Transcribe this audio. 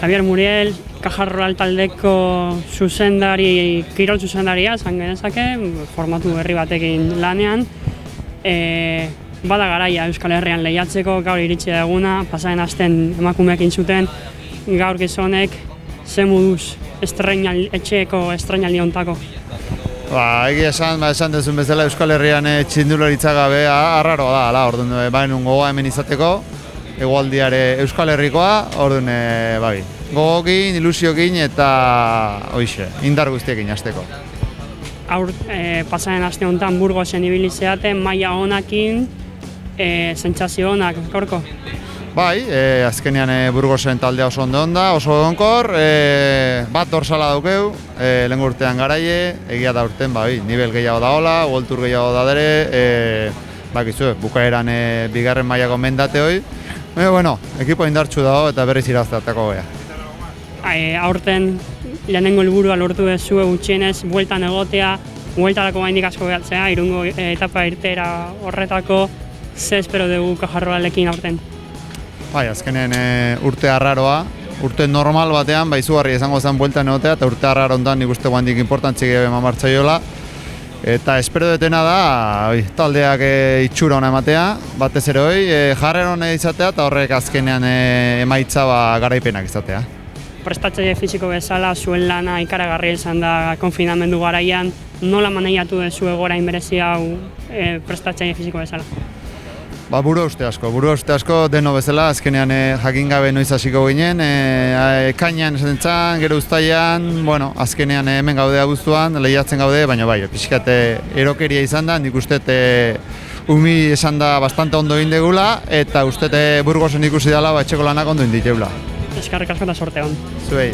Xavier Muriel, Caja Rural taldeko zuzendari, kirol zuzendaria, esan genezake, formatu berri batekin lanean. Bada garaia Euskal Herrian lehiatzeko, gaur iritsi da eguna, pasaren astean emakumeekin zuten, gaur gizonek, ze moduz etxeeko estrenaldi hontako. Egia esan duzun bezala Euskal Herrian txindularitza gabe arraroa da, orduan bainun gogoa hemen izateko, egualdiare Euskal Herrikoa, orduan gogokin, ilusiokin eta indar guztiekin hasteko. Pasaren aste honetan Burgosen ibili zeate, maila honakin, sentsazio honak, Korko? Azkenean Burgosen taldea oso ondo da, oso egonkor, bat dorsala daukeu, lehen urtean garaie, egia da urten, nivel gehiago da hola, World Tour gehiago da dere, bukaeran bigarren mailako mendate hoi. Ekipo indartsu dago eta berriz irazteatako gea. Aurten lehenengo helburua lortu dezue gutxienez, bueltan egotea, bueltarako gaindik asko behatzea, Irungo etapa irteera horretako, ze espero dugu Caja Ruralekin aurten? Azkenean urte arraroa, urte normal batean, izugarri izango zen bueltan egotea, eta urte arraro ondan nik uste guandik importantzik eman martzaioela. Eta espero dutena da, taldeak itxura hona ematea, batez ere jarren hona izatea, eta horrek azkenean emaitza garaipenak izatea. Prestatzaile fisiko bezala, zuen lana ikaragarri izan da konfinamendu garaian, nola maneiatu dezu egora inberezi hau prestatzaile fisiko bezala? Buru uste asko, deno bezala, azkenean jakin gabe noiz hasiko ginen, ekainan esaten zan, gero uztailan, azkenean hemen gaude abuztuan, lehiatzen gaude, baina pixkat erokeria izan da, nik uste umi esan da bastante ondo indegula, eta uste Burgosen ikusi dela etxeko lanak ondo inditeula. Eskerrik asko eta sorte hon. Zuei.